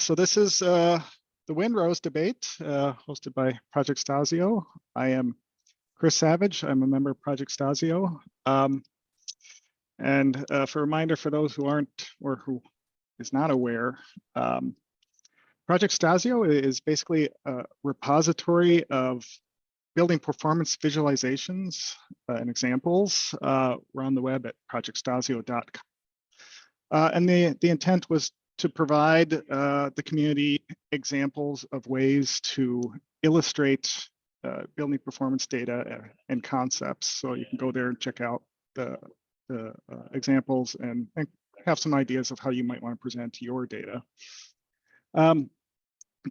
So this is the Windrose debate hosted by Project StaSIO. I am Chris Savage. I'm a member of Project StaSIO. And for a reminder for those who aren't or who is not aware, Project StaSIO is basically a repository of building performance visualizations and examples. We're on the web at projectstasio.com. And the intent was to provide the community examples of ways to illustrate building performance data and concepts. So you can go there and check out the examples and have some ideas of how you might want to present your data.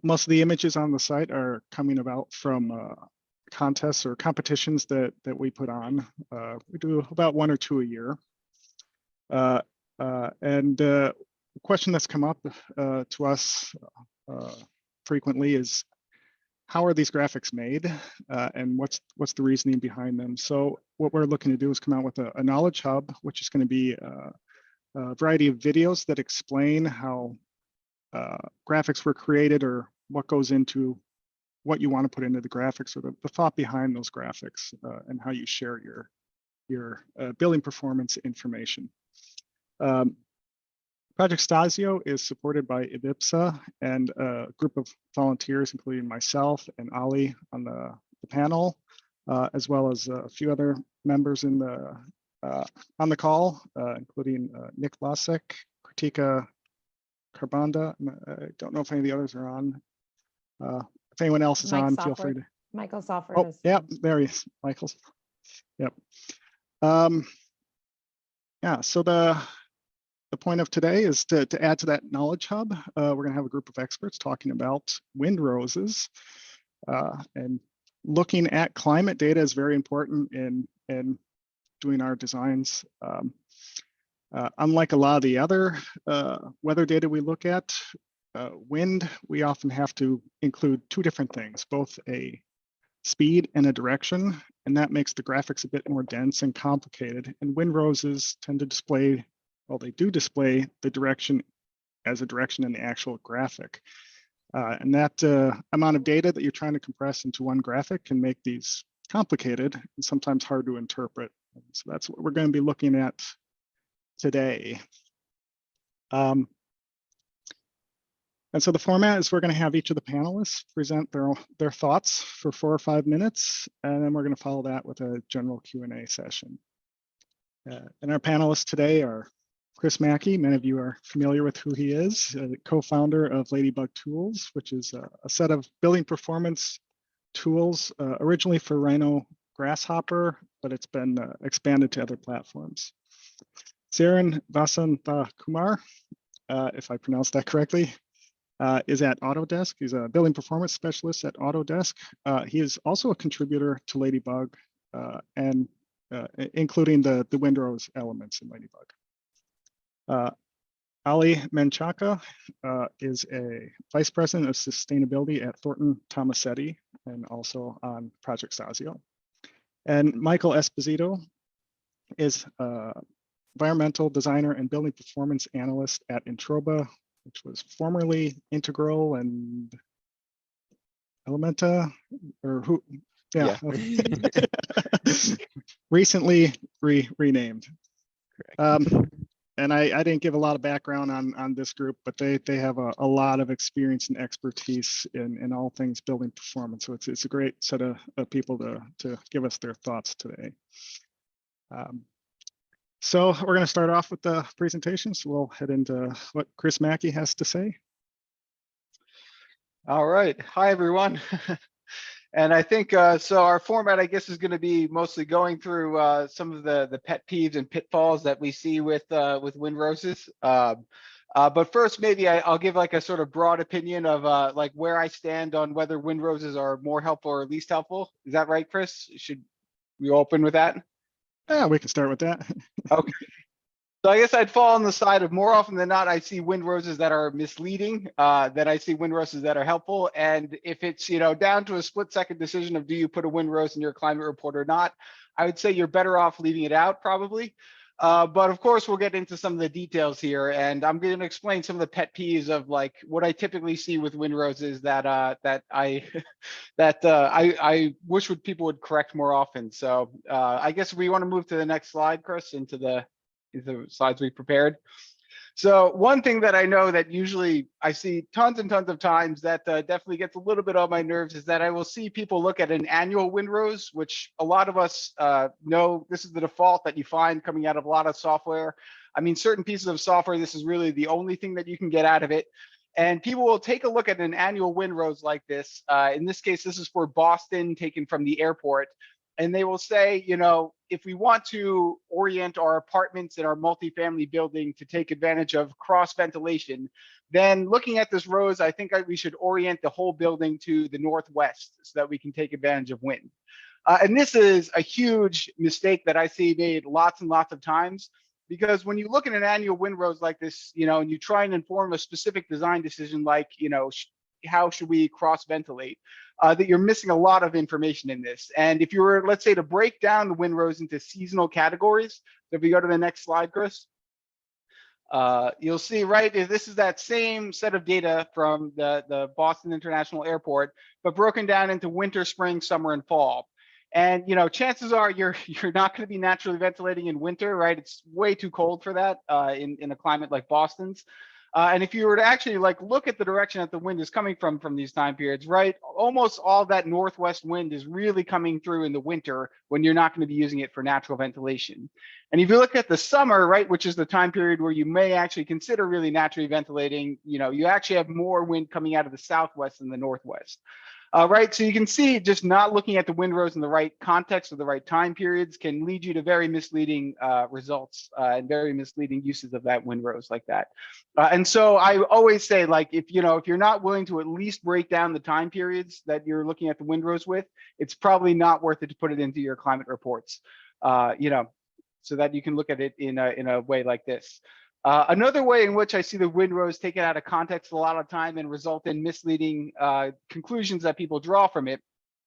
Most of the images on the site are coming about from contests or competitions that we put on. We do about 1 or 2 a year. The question that's come up to us frequently is, how are these graphics made, and what's the reasoning behind them? So what we're looking to do is come out with a knowledge hub, which is going to be a variety of videos that explain how graphics were created, or what goes into what you want to put into the graphics, or the thought behind those graphics, and how you share your building performance information. Project StaSIO is supported by IBIPSA and a group of volunteers, including myself and Ali on the panel, as well as a few other members in on the call, including Nick Lasek, Kritika Karbanda. I don't know if any of the others are on. If anyone else is on, feel free to. Michael Sofford. Oh, yeah, there he is, Michael's. Yep. Yeah, so the point of today is to add to that knowledge hub. We're going to have a group of experts talking about windroses, and looking at climate data is very important in doing our designs. Unlike a lot of the other weather data we look at, wind, we often have to include 2 different things, both a speed and a direction, and that makes the graphics a bit more dense and complicated. And windroses tend to display, well, they do display the direction as a direction in the actual graphic. And that amount of data that you're trying to compress into one graphic can make these complicated and sometimes hard to interpret. So that's what we're going to be looking at today. And so the format is we're going to have each of the panelists present their thoughts for 4 or 5 minutes, and then we're going to follow that with a general Q&A session. And our panelists today are Chris Mackey. Many of you are familiar with who he is, co-founder of Ladybug Tools, which is a set of building performance tools originally for Rhino Grasshopper, but it's been expanded to other platforms. Saeran Vasanthakumar, if I pronounced that correctly, is at Autodesk. He's a building performance specialist at Autodesk. He is also a contributor to Ladybug, and including the Windrose elements in Ladybug. Alejandra Menchaca is a vice president of sustainability at Thornton Tomasetti, and also on Project StaSIO. And Michael Esposito is environmental designer and building performance analyst at Introba, which was formerly Integral and Elementa, or who? Yeah. Recently renamed. And I didn't give a lot of background on this group, but they have a lot of experience and expertise in all things building performance. So it's a great set of people to give us their thoughts today. So we're going to start off with the presentation. So we'll head into what Chris Mackey has to say. All right. Hi, everyone. And I think, so our format, I guess, is going to be mostly going through some of the pet peeves and pitfalls that we see with windroses. But first, maybe I'll give like a sort of broad opinion of like where I stand on whether windroses are more helpful or least helpful. Is that right, Chris? Should we open with that? Yeah, we can start with that. Okay. So I guess I'd fall on the side of, more often than not, I see windroses that are misleading, than I see windroses that are helpful. And if it's, down to a split-second decision of do you put a windrose in your climate report or not, I would say you're better off leaving it out, probably. But of course, we'll get into some of the details here, and I'm going to explain some of the pet peeves of like what I typically see with windroses that I I wish people would correct more often. So I guess we want to move to the next slide, Chris, into the slides we prepared. So one thing that I know that usually I see tons and tons of times that definitely gets a little bit on my nerves is that I will see people look at an annual windrose, which a lot of us know this is the default that you find coming out of a lot of software. I mean, certain pieces of software, this is really the only thing that you can get out of it. And people will take a look at an annual windrose like this. In this case, this is for Boston, taken from the airport. And they will say, you know, if we want to orient our apartments in our multifamily building to take advantage of cross ventilation, then looking at this rose, I think we should orient the whole building to the northwest so that we can take advantage of wind. And this is a huge mistake that I see made lots and lots of times, because when you look at an annual windrose like this, you know, and you try and inform a specific design decision, like, you know, how should we cross ventilate, that you're missing a lot of information in this. And if you were, let's say, to break down the windrose into seasonal categories, so if we go to the next slide, Chris, you'll see, right, this is that same set of data from the Boston International Airport, but broken down into winter, spring, summer, and fall. And, you know, chances are you're not going to be naturally ventilating in winter, right? It's way too cold for that in a climate like Boston's. And if you were to actually like look at the direction that the wind is coming from these time periods, right, almost all that northwest wind is really coming through in the winter when you're not going to be using it for natural ventilation. And if you look at the summer, right, which is the time period where you may actually consider really naturally ventilating, you know, you actually have more wind coming out of the southwest than the northwest. Right, so you can see just not looking at the windrose in the right context or the right time periods can lead you to very misleading results and very misleading uses of that windrose like that. And so I always say, like, if you're not willing to at least break down the time periods that you're looking at the windrose with, it's probably not worth it to put it into your climate reports, so that you can look at it in a way like this. Another way in which I see the windrose taken out of context a lot of time and result in misleading conclusions that people draw from it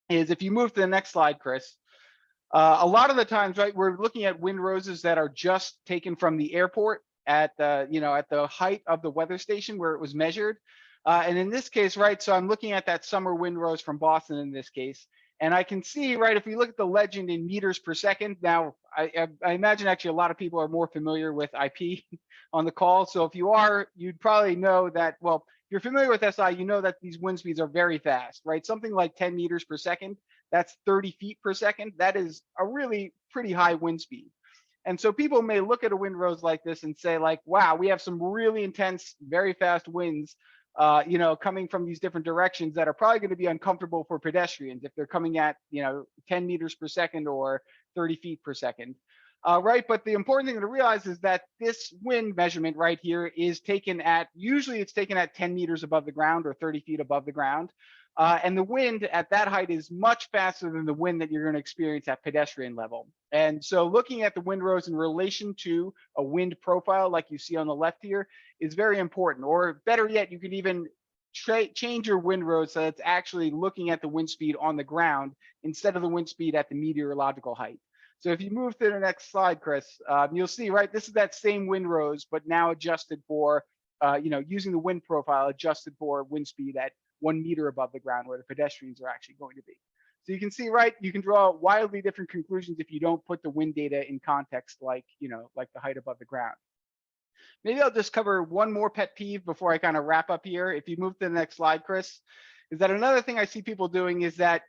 is if you move to the next slide, Chris. A lot of the times, right, we're looking at windroses that are just taken from the airport at the height of the weather station where it was measured. And in this case, right, so I'm looking at that summer windrose from Boston in this case. And I can see, right, if we look at the legend in meters per second, now I imagine actually a lot of people are more familiar with IP on the call. So if you are, you'd probably know that, well, if you're familiar with SI, you know that these wind speeds are very fast, right? Something like 10 meters per second, that's 30 feet per second. That is a really pretty high wind speed. And so people may look at a windrose like this and say, like, wow, we have some really intense, very fast winds, coming from these different directions that are probably going to be uncomfortable for pedestrians if they're coming at, 10 meters per second or 30 feet per second. Right, but the important thing to realize is that this wind measurement right here is taken at, usually it's taken at 10 meters above the ground or 30 feet above the ground. And the wind at that height is much faster than the wind that you're going to experience at pedestrian level. And so looking at the windrose in relation to a wind profile like you see on the left here is very important. Or better yet, you can even change your windrose so it's actually looking at the wind speed on the ground instead of the wind speed at the meteorological height. So if you move to the next slide, Chris, you'll see, right, this is that same windrose, but now adjusted for, using the wind profile adjusted for wind speed at 1 meter above the ground where the pedestrians are actually going to be. So you can see, right, you can draw wildly different conclusions if you don't put the wind data in context, like, like the height above the ground. Maybe I'll just cover one more pet peeve before I kind of wrap up here. If you move to the next slide, Chris, is that another thing I see people doing is that,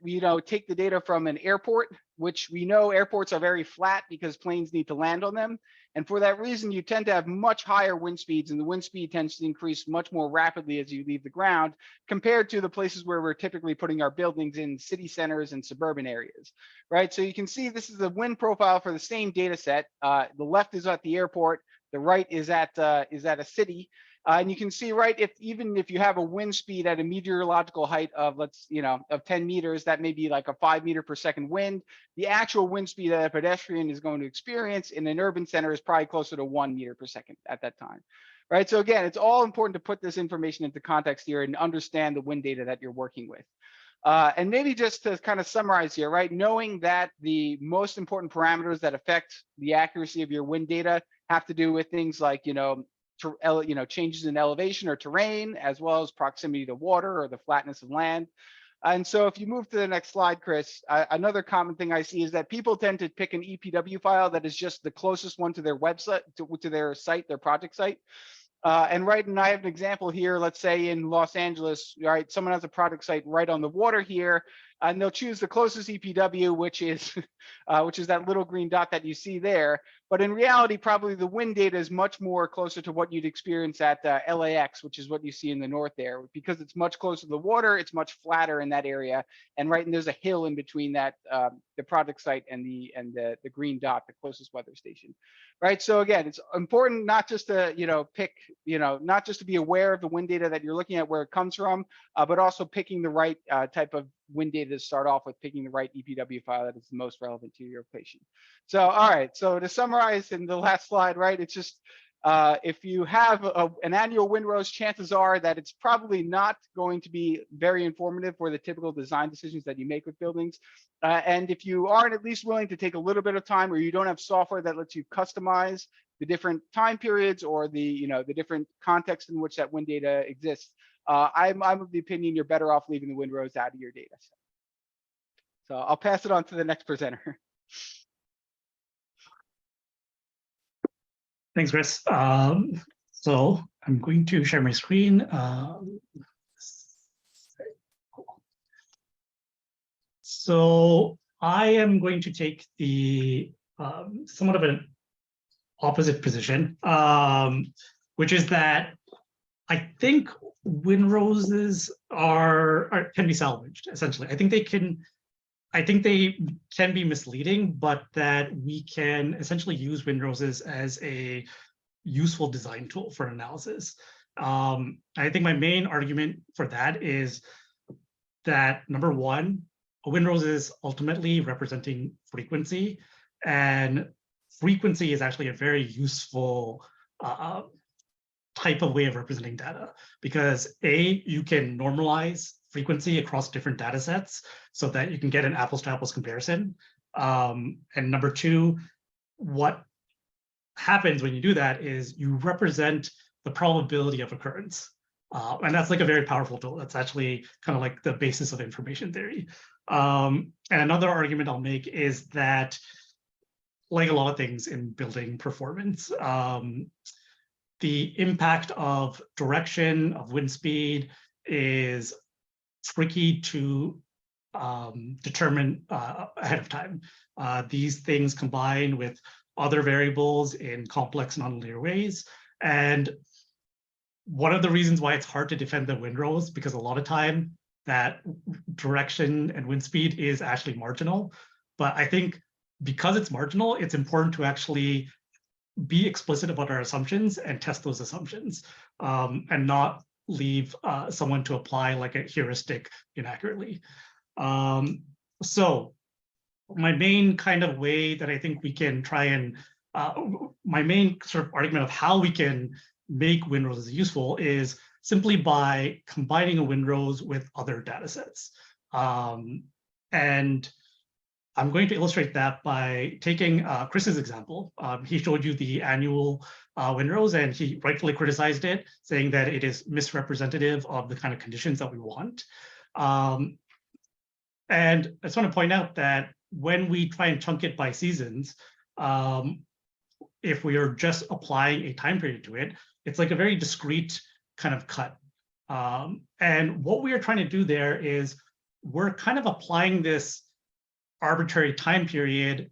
take the data from an airport, which we know airports are very flat because planes need to land on them. And for that reason, you tend to have much higher wind speeds, and the wind speed tends to increase much more rapidly as you leave the ground compared to the places where we're typically putting our buildings in city centers and suburban areas, right? So you can see this is the wind profile for the same data set. The left is at the airport, the right is at a city. And you can see, right, even if you have a wind speed at a meteorological height of, of 10 meters, that may be like a 5 meter per second wind. The actual wind speed that a pedestrian is going to experience in an urban center is probably closer to 1 meter per second at that time, right? So again, it's all important to put this information into context here and understand the wind data that you're working with. And maybe just to kind of summarize here, right? Knowing that the most important parameters that affect the accuracy of your wind data have to do with things like, changes in elevation or terrain, as well as proximity to water or the flatness of land. And so if you move to the next slide, Chris, another common thing I see is that people tend to pick an EPW file that is just the closest one to their website, to their site, their project site. And I have an example here, let's say in Los Angeles, right? Someone has a project site right on the water here, and they'll choose the closest EPW, which is that little green dot that you see there. But in reality, probably the wind data is much more closer to what you'd experience at LAX, which is what you see in the north there. Because it's much closer to the water, it's much flatter in that area. And there's a hill in between that, the project site and the green dot, the closest weather station. Right. So again, it's important not just to, pick, not just to be aware of the wind data that you're looking at, where it comes from, but also picking the right type of wind data to start off with, picking the right EPW file that is the most relevant to your location. So, all right. So to summarize in the last slide, right, it's just if you have an annual windrows, chances are that it's probably not going to be very informative for the typical design decisions that you make with buildings. And if you aren't at least willing to take a little bit of time, or you don't have software that lets you customize the different time periods or the different context in which that wind data exists, I'm of the opinion you're better off leaving the windrows out of your data set. So I'll pass it on to the next presenter. Thanks, Chris. So I'm going to share my screen. So I am going to take the somewhat of an opposite position, which is that I think windroses can be salvaged. Essentially, I think they can be misleading, but that we can essentially use windroses as a useful design tool for analysis. I think my main argument for that is that, number one, a windrose is ultimately representing frequency, and frequency is actually a very useful type of way of representing data, because you can normalize frequency across different data sets so that you can get an apples to apples comparison. And number two, what happens when you do that is you represent the probability of occurrence. And that's like a very powerful tool. That's actually kind of like the basis of information theory. And another argument I'll make is that, like a lot of things in building performance, the impact of direction, of wind speed is tricky to determine ahead of time. These things combine with other variables in complex nonlinear ways. And one of the reasons why it's hard to defend the windrows, because a lot of time that direction and wind speed is actually marginal. But I think because it's marginal, it's important to actually be explicit about our assumptions and test those assumptions, and not leave someone to apply like a heuristic inaccurately. So my main kind of way that I think we can try and, my main sort of argument of how we can make windrows useful is simply by combining a windrows with other data sets. And I'm going to illustrate that by taking Chris's example. He showed you the annual windrows, and he rightfully criticized it, saying that it is misrepresentative of the kind of conditions that we want. And I just want to point out that when we try and chunk it by seasons, if we are just applying a time period to it, it's like a very discrete kind of cut. And what we are trying to do there is we're kind of applying this arbitrary time period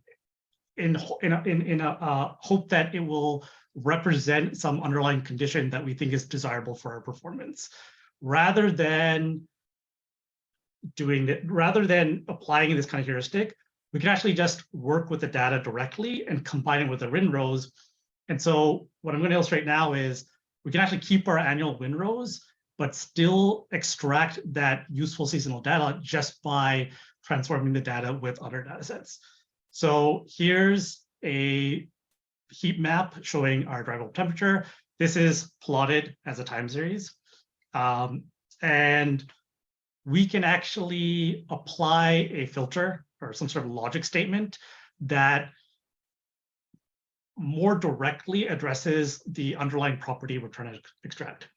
in a hope that it will represent some underlying condition that we think is desirable for our performance, rather than applying this kind of heuristic. We can actually just work with the data directly and combine it with the windrows. And so what I'm going to illustrate now is we can actually keep our annual windrows, but still extract that useful seasonal data just by transforming the data with other data sets. So here's a heat map showing our drivable temperature. This is plotted as a time series. And we can actually apply a filter or some sort of logic statement that more directly addresses the underlying property we're trying to extract.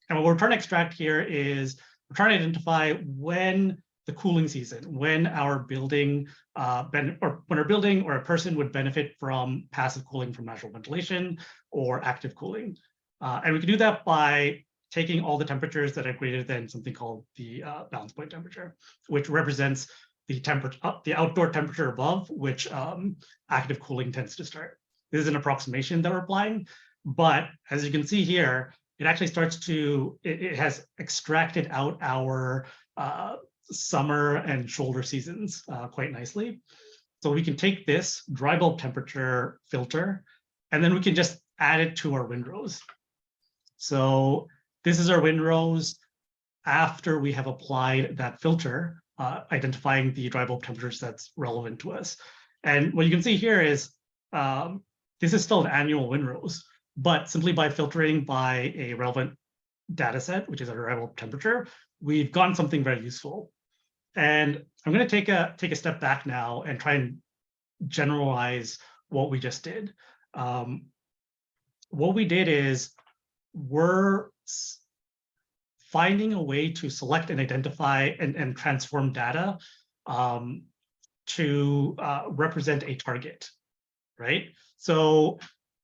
And what we're trying to extract here is we're trying to identify when the cooling season, when our building when our building or a person would benefit from passive cooling from natural ventilation or active cooling. And we can do that by taking all the temperatures that are greater than something called the balance point temperature, which represents the temperature, the outdoor temperature above which active cooling tends to start. This is an approximation that we're applying, but as you can see here, it actually starts to, it has extracted out our summer and shoulder seasons quite nicely. So we can take this dry bulb temperature filter, and then we can just add it to our windrows. So this is our windrows after we have applied that filter, identifying the dry bulb temperatures that's relevant to us. And what you can see here is this is still an annual windrows, but simply by filtering by a relevant data set, which is a dry bulb temperature, we've gotten something very useful. And I'm going to take a step back now and try and generalize what we just did. What we did is we're finding a way to select and identify and transform data to represent a target, right? So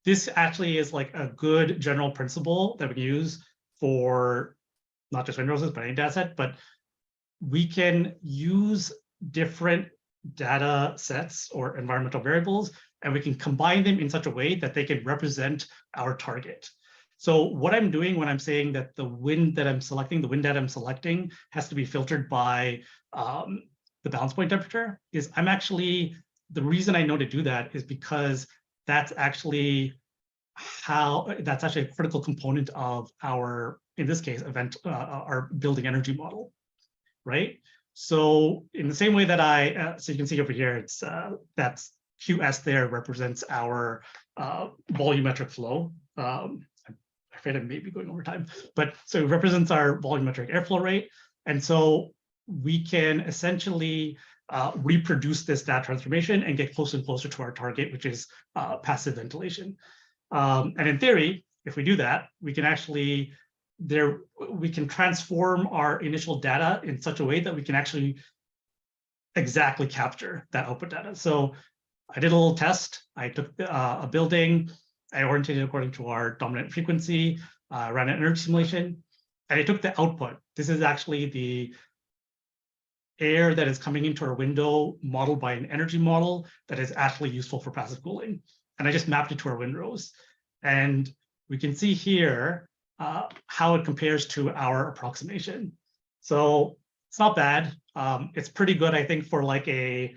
this actually is like a good general principle that we use for not just windrows, but any data set, but we can use different data sets or environmental variables, and we can combine them in such a way that they can represent our target. So what I'm doing when I'm saying that the wind that I'm selecting, the wind data I'm selecting has to be filtered by the balance point temperature is I'm actually, the reason I know to do that is because that's actually a critical component of our, in this case, our building energy model, right? So in the same way that so you can see over here, it's that's QS there represents our volumetric flow. I'm afraid I may be going over time, but so it represents our volumetric airflow rate. And so we can essentially reproduce this data transformation and get closer and closer to our target, which is passive ventilation. And in theory, if we do that, we can actually we can transform our initial data in such a way that we can actually exactly capture that output data. So I did a little test. I took a building, I orientated according to our dominant frequency, ran an energy simulation, and I took the output. This is actually the air that is coming into our window modeled by an energy model that is actually useful for passive cooling. And I just mapped it to our windrows. And we can see here how it compares to our approximation. So it's not bad. It's pretty good, I think, for like a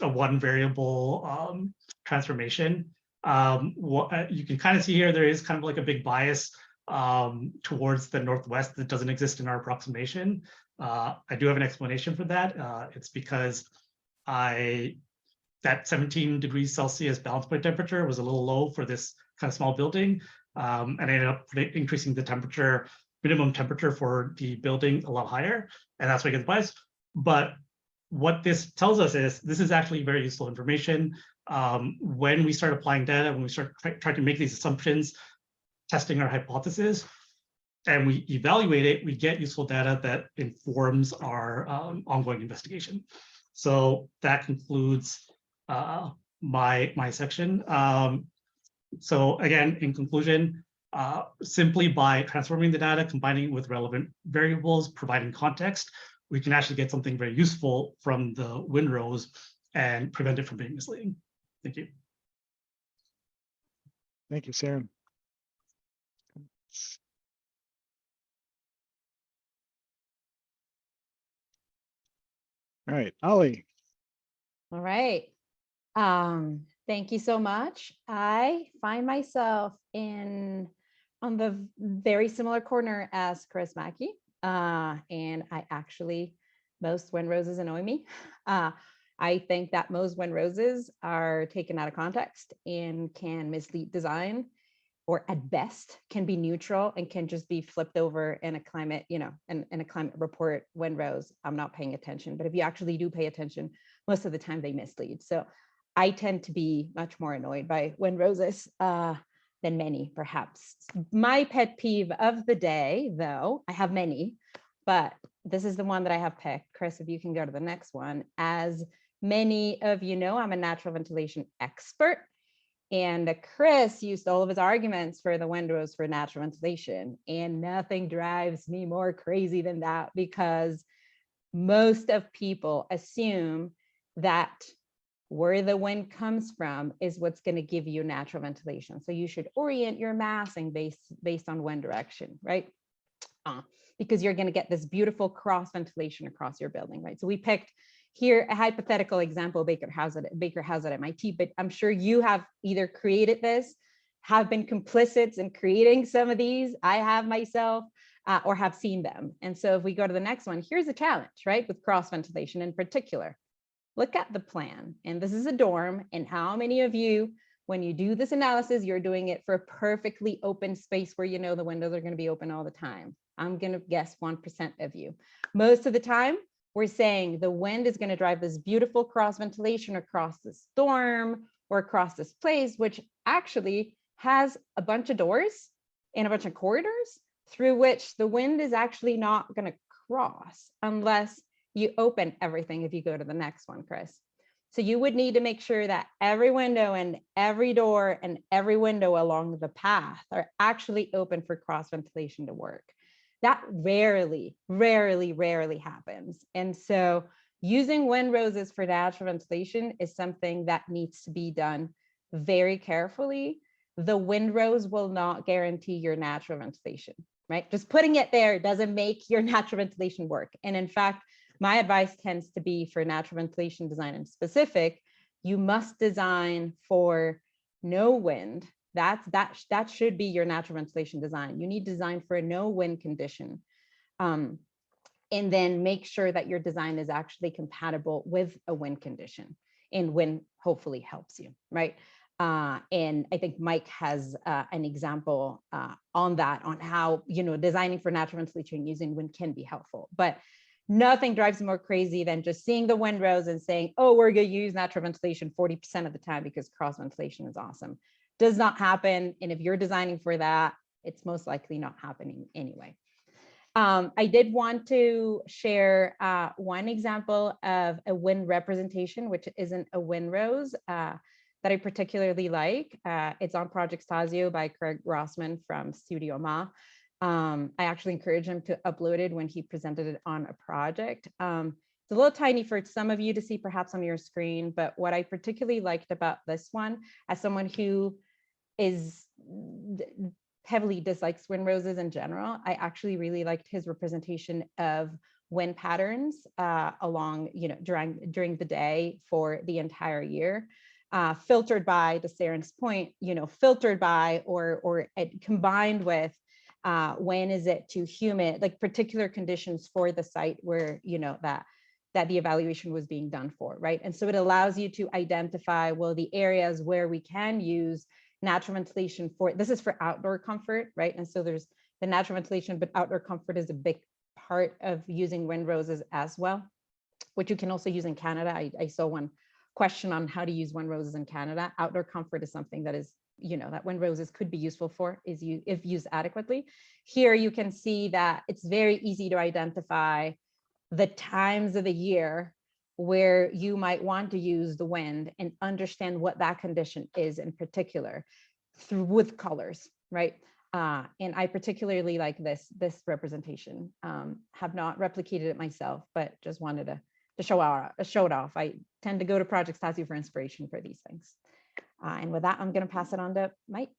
one variable transformation. You can kind of see here, there is kind of like a big bias towards the Northwest that doesn't exist in our approximation. I do have an explanation for that. It's because that 17 degrees Celsius balance point temperature was a little low for this kind of small building. And I ended up increasing the temperature, minimum temperature for the building a lot higher. And that's why I get the bias. But what this tells us is this is actually very useful information. When we start applying data, when we start trying to make these assumptions, testing our hypothesis, and we evaluate it, we get useful data that informs our ongoing investigation. So that concludes my section. So again, in conclusion, simply by transforming the data, combining it with relevant variables, providing context, we can actually get something very useful from the windrows and prevent it from being misleading. Thank you. Thank you, Saeran. All right, Ollie. All right. Thank you so much. I find myself on the very similar corner as Chris Mackey. And I actually, most windroses annoy me. I think that most windroses are taken out of context and can mislead design. or at best can be neutral and can just be flipped over in a climate, in a climate report windrows. I'm not paying attention, but if you actually do pay attention, most of the time they mislead. So I tend to be much more annoyed by windroses than many, perhaps. My pet peeve of the day, though, I have many, but this is the one that I have picked. Chris, if you can go to the next one. As many of you know, I'm a natural ventilation expert. And Chris used all of his arguments for the windrows for natural ventilation. And nothing drives me more crazy than that, because most of people assume that where the wind comes from is what's going to give you natural ventilation. So you should orient your massing based on wind direction, right? Because you're going to get this beautiful cross ventilation across your building, right? So we picked here a hypothetical example, Baker House at MIT, but I'm sure you have either created this, have been complicit in creating some of these. I have myself, or have seen them. And so if we go to the next one, here's a challenge, right? With cross ventilation in particular. Look at the plan, and this is a dorm. And how many of you, when you do this analysis, you're doing it for a perfectly open space where you know the windows are going to be open all the time? I'm going to guess 1% of you. Most of the time, we're saying the wind is going to drive this beautiful cross ventilation across this dorm or across this place, which actually has a bunch of doors and a bunch of corridors through which the wind is actually not going to cross unless you open everything. If you go to the next one, Chris. So you would need to make sure that every window and every door and every window along the path are actually open for cross ventilation to work. That rarely happens. And so using windroses for natural ventilation is something that needs to be done very carefully. The windrows will not guarantee your natural ventilation, right? Just putting it there doesn't make your natural ventilation work. And in fact, my advice tends to be for natural ventilation design in specific, you must design for no wind. That should be your natural ventilation design. You need design for a no wind condition. And then make sure that your design is actually compatible with a wind condition, and wind hopefully helps you, right? And I think Mike has an example on that, on how, designing for natural ventilation using wind can be helpful. But nothing drives me more crazy than just seeing the windrows and saying, oh, we're going to use natural ventilation 40% of the time because cross ventilation is awesome. Does not happen. And if you're designing for that, it's most likely not happening anyway. I did want to share one example of a wind representation, which isn't a windrose, that I particularly like. It's on Project StaSIO by Craig Rossman from Studio Ma. I actually encouraged him to upload it when he presented it on a project. It's a little tiny for some of you to see perhaps on your screen, but what I particularly liked about this one, as someone who is heavily dislikes windroses in general, I actually really liked his representation of wind patterns along, during the day for the entire year, filtered by, to Saeran's point, filtered by or combined with when is it too humid, like particular conditions for the site where, that the evaluation was being done for, right? And so it allows you to identify, well, the areas where we can use natural ventilation for, this is for outdoor comfort, right? And so there's the natural ventilation, but outdoor comfort is a big part of using windroses as well, which you can also use in Canada. I saw one question on how to use windroses in Canada. Outdoor comfort is something that is, that windroses could be useful for if used adequately. Here you can see that it's very easy to identify the times of the year where you might want to use the wind and understand what that condition is in particular with colors, right? And I particularly like this representation. Have not replicated it myself, but just wanted to show it off. I tend to go to Project StaSIO for inspiration for these things. And with that, I'm going to pass it on to Mike.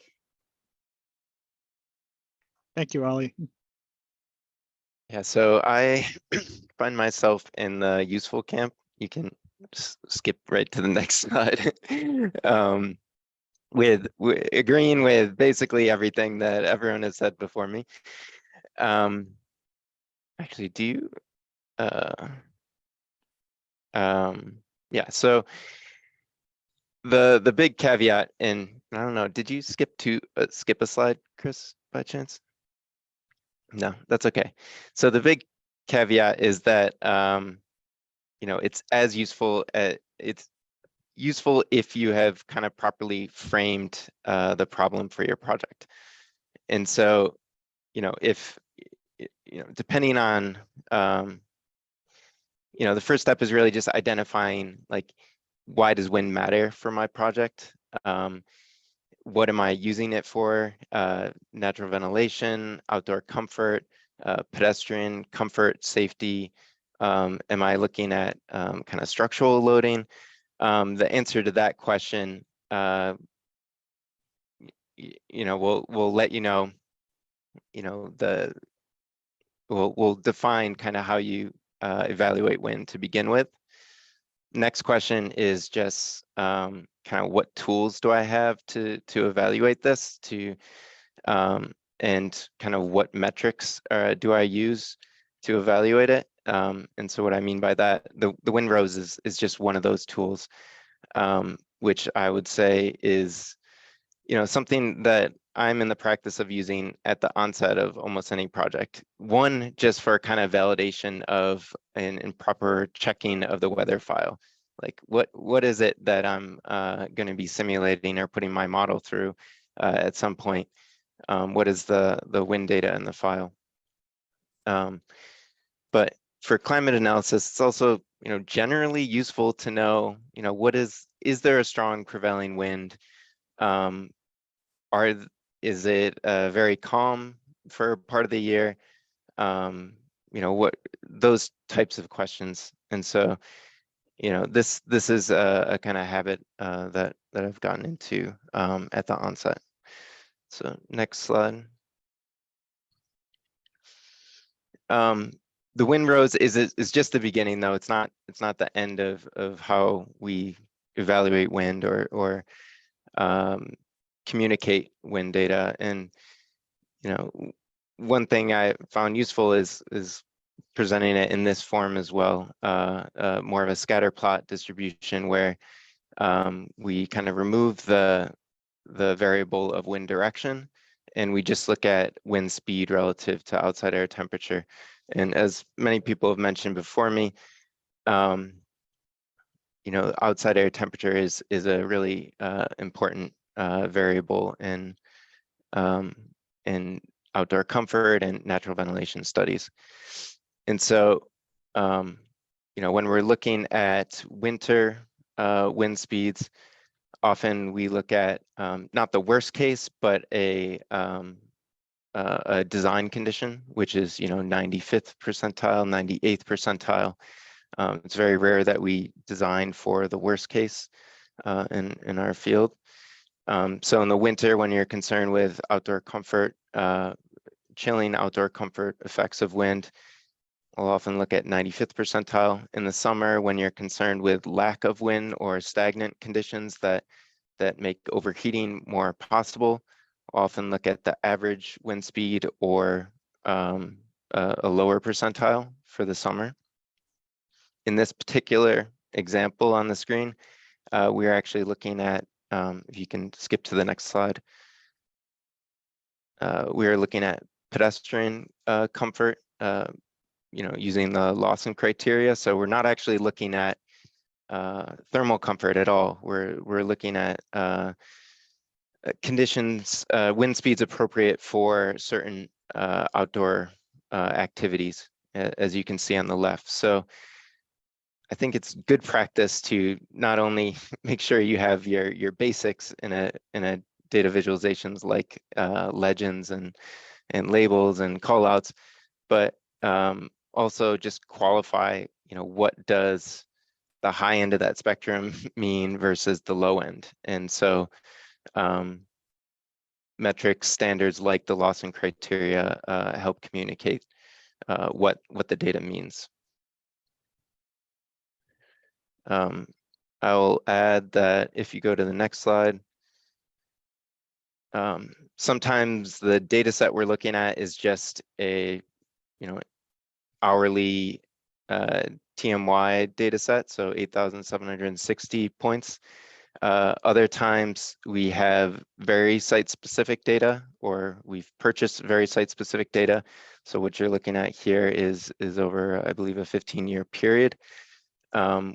Thank you, Ali. Yeah, so I find myself in the useful camp. You can just skip right to the next slide. With agreeing with basically everything that everyone has said before me. Actually, do you? Yeah, so the big caveat, and I don't know, did you skip a slide, Chris, by chance? No, that's okay. So the big caveat is that you know, it's useful if you have kind of properly framed the problem for your project. And so, you know, if you know, depending on you know, the first step is really just identifying, like, why does wind matter for my project? What am I using it for? Natural ventilation, outdoor comfort, pedestrian comfort, safety. Am I looking at kind of structural loading? The answer to that question, you know, we'll let you know. You know, we'll define kind of how you evaluate wind to begin with. Next question is just kind of what tools do I have to evaluate this, and kind of what metrics do I use to evaluate it. And so what I mean by that, the windrose is just one of those tools, which I would say is, you know, something that I'm in the practice of using at the onset of almost any project. One, just for kind of validation of and proper checking of the weather file. Like what is it that I'm going to be simulating or putting my model through at some point? What is the wind data in the file? But for climate analysis, it's also, you know, generally useful to know, you know, is there a strong prevailing wind? Is it very calm for part of the year? You know, what those types of questions. And so, you know, this is a kind of habit that I've gotten into at the onset. So next slide. The windrose is just the beginning, though. It's not the end of how we evaluate wind or communicate wind data. And you know, one thing I found useful is presenting it in this form as well, more of a scatter plot distribution where we kind of remove the variable of wind direction, and we just look at wind speed relative to outside air temperature. And as many people have mentioned before me, you know, outside air temperature is a really important variable in outdoor comfort and natural ventilation studies. And so, you know, when we're looking at winter wind speeds, often we look at not the worst case, but a design condition, which is, you know, 95th percentile, 98th percentile. It's very rare that we design for the worst case in our field. So in the winter, when you're concerned with outdoor comfort, chilling outdoor comfort effects of wind, I'll often look at 95th percentile. In the summer, when you're concerned with lack of wind or stagnant conditions that make overheating more possible, I'll often look at the average wind speed or a lower percentile for the summer. In this particular example on the screen, we are actually looking at, if you can skip to the next slide, we are looking at pedestrian comfort, you know, using the Lawson criteria. So we're not actually looking at thermal comfort at all. We're looking at conditions, wind speeds appropriate for certain outdoor activities, as you can see on the left. So I think it's good practice to not only make sure you have your basics in a data visualizations like legends and labels and callouts, but also just qualify, you know, what does the high end of that spectrum mean versus the low end. And so metrics standards like the Lawson criteria help communicate what the data means. I'll add that if you go to the next slide, sometimes the data set we're looking at is just a, you know, hourly TMY data set, so 8,760 points. Other times we have very site-specific data, or we've purchased very site-specific data. So what you're looking at here is over, I believe, a 15-year period,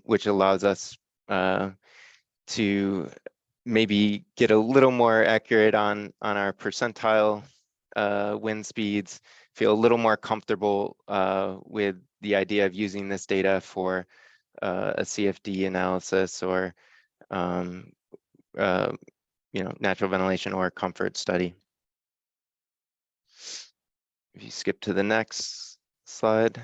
which allows us to maybe get a little more accurate on our percentile wind speeds, feel a little more comfortable with the idea of using this data for a CFD analysis or natural ventilation or comfort study. If you skip to the next slide.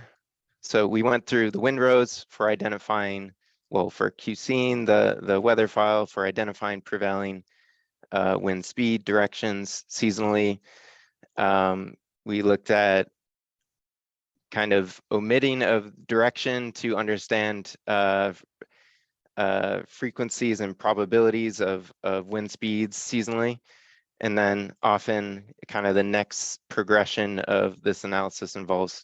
So we went through the windrows for identifying, well, for QCing the weather file, for identifying prevailing wind speed directions seasonally. We looked at kind of omitting of direction to understand frequencies and probabilities of wind speeds seasonally. And then often kind of the next progression of this analysis involves,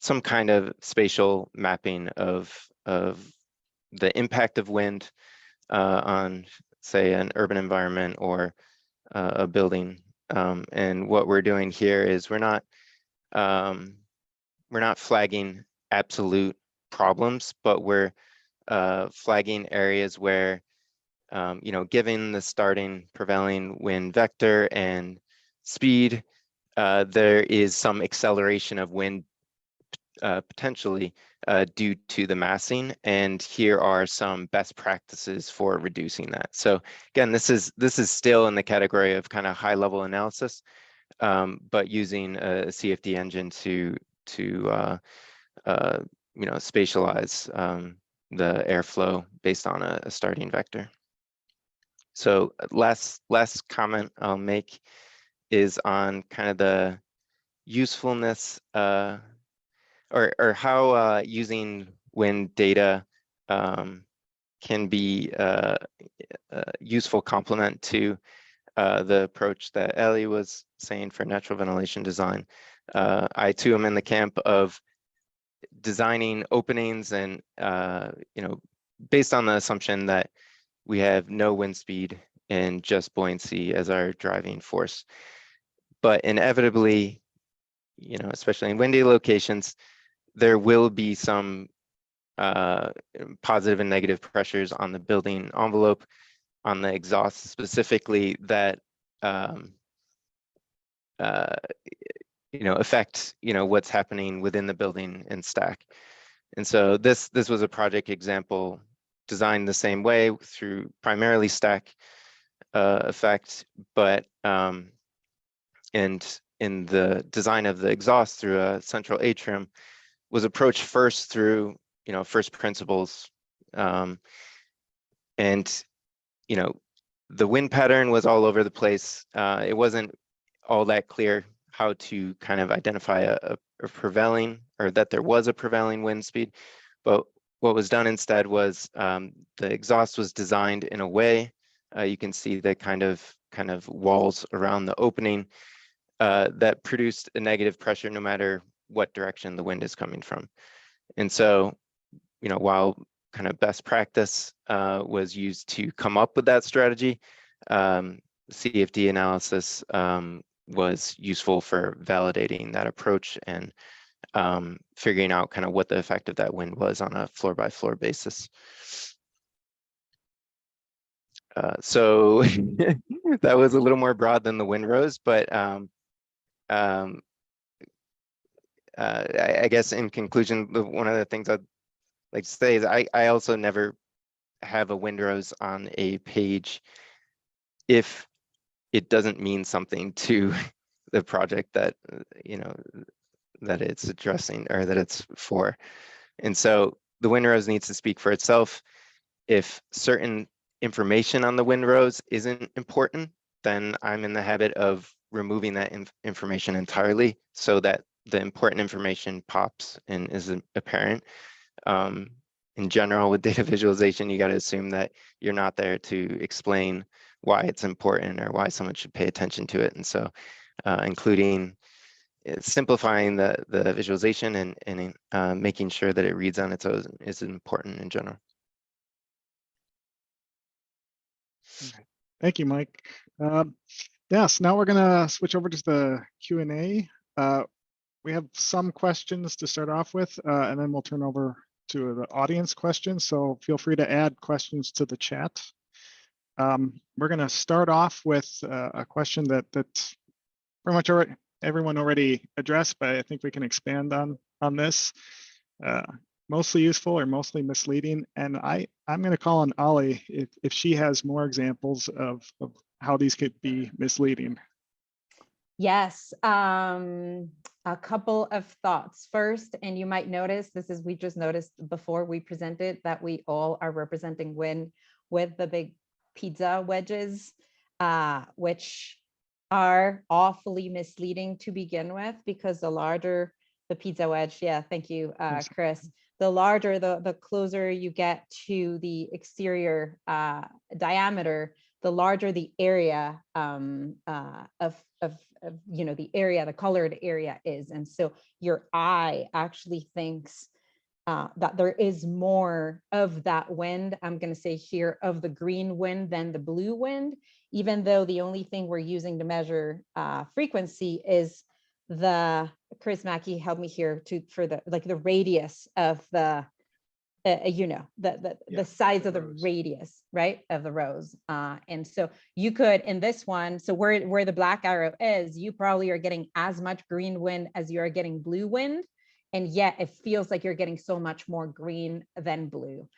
some kind of spatial mapping of the impact of wind on, say, an urban environment or a building. And what we're doing here is we're not flagging absolute problems, but we're flagging areas where, given the starting prevailing wind vector and speed, there is some acceleration of wind potentially due to the massing. And here are some best practices for reducing that. So again, this is still in the category of kind of high level analysis, but using a CFD engine to spatialize the airflow based on a starting vector. So last comment I'll make is on kind of the usefulness or how using wind data can be a useful complement to the approach that Ellie was saying for natural ventilation design. I too am in the camp of designing openings and based on the assumption that we have no wind speed and just buoyancy as our driving force. But inevitably, especially in windy locations, there will be some positive and negative pressures on the building envelope, on the exhaust specifically, that affect what's happening within the building and stack. And so this was a project example designed the same way through primarily stack effect, but and in the design of the exhaust through a central atrium was approached first through first principles, and the wind pattern was all over the place. It wasn't all that clear how to kind of identify a prevailing, or that there was a prevailing wind speed. But what was done instead was the exhaust was designed in a way, you can see the kind of walls around the opening that produced a negative pressure no matter what direction the wind is coming from. And so, while kind of best practice was used to come up with that strategy, CFD analysis was useful for validating that approach and figuring out kind of what the effect of that wind was on a floor by floor basis. So that was a little more broad than the windrows, but I guess in conclusion, one of the things I'd like to say is I also never have a windrows on a page if it doesn't mean something to the project that that it's addressing or that it's for. And so the windrows needs to speak for itself. If certain information on the windrows isn't important, then I'm in the habit of removing that information entirely so that the important information pops and is apparent. In general, with data visualization, you got to assume that you're not there to explain why it's important or why someone should pay attention to it. And so including simplifying the visualization and making sure that it reads on its own is important in general. Thank you, Mike. Yes, now we're gonna switch over to the Q&A. We have some questions to start off with, and then we'll turn over to the audience questions. So feel free to add questions to the chat. We're gonna start off with a question that's pretty much everyone already addressed, but I think we can expand on this. Mostly useful or mostly misleading, and I'm going to call on Ali if she has more examples of how these could be misleading. Yes, a couple of thoughts. First, and you might notice, we just noticed before we presented that we all are representing wind with the big pizza wedges, which are awfully misleading to begin with, because the larger the pizza wedge, yeah, thank you, Chris, the larger, the closer you get to the exterior diameter, the larger the area of the area, the colored area is. And so your eye actually thinks that there is more of that wind, I'm going to say here, of the green wind than the blue wind, even though the only thing we're using to measure frequency is Chris Mackey helped me here for the radius of the the size of the radius, right, of the rows. And so you could, in this one, so where the black arrow is, you probably are getting as much green wind as you are getting blue wind, and yet it feels like you're getting so much more green than blue.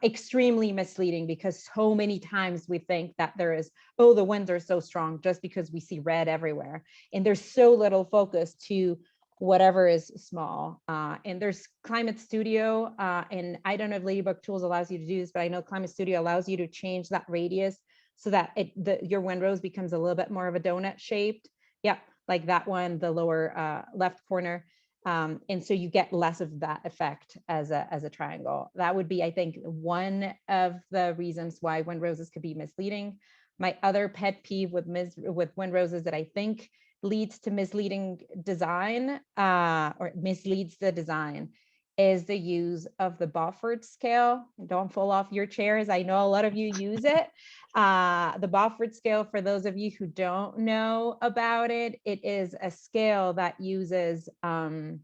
Extremely misleading, because so many times we think that there is, oh, the winds are so strong just because we see red everywhere, and there's so little focus to whatever is small. And there's Climate Studio, and I don't know if Ladybug Tools allows you to do this, but I know Climate Studio allows you to change that radius so that your windrows becomes a little bit more of a donut shaped. Yeah, like that one, the lower left corner. And so you get less of that effect as a triangle. That would be, I think, one of the reasons why windroses could be misleading. My other pet peeve with windroses that I think leads to misleading design or misleads the design is the use of the Beaufort scale. Don't fall off your chairs. I know a lot of you use it. The Beaufort scale, for those of you who don't know about it, it is a scale that uses so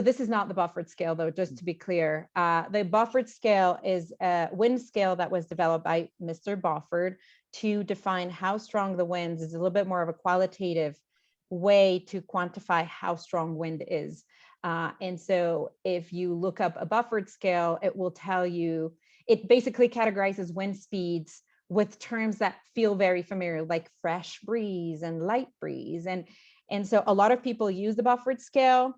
this is not the Beaufort scale, though, just to be clear. The Beaufort scale is a wind scale that was developed by Mr. Beaufort to define how strong the winds is. A little bit more of a qualitative way to quantify how strong wind is. And so if you look up a Beaufort scale, it will tell you, it basically categorizes wind speeds with terms that feel very familiar, like fresh breeze and light breeze. And so a lot of people use the Beaufort scale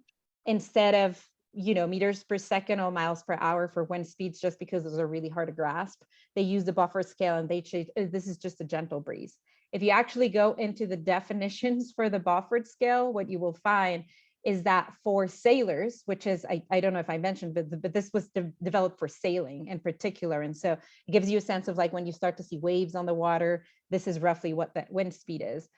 instead of meters per second or miles per hour for wind speeds, just because those are really hard to grasp. They use the Beaufort scale and they say this is just a gentle breeze. If you actually go into the definitions for the Beaufort scale, what you will find is that for sailors, which is, I don't know if I mentioned, but this was developed for sailing in particular. And so it gives you a sense of, like, when you start to see waves on the water, this is roughly what that wind speed is.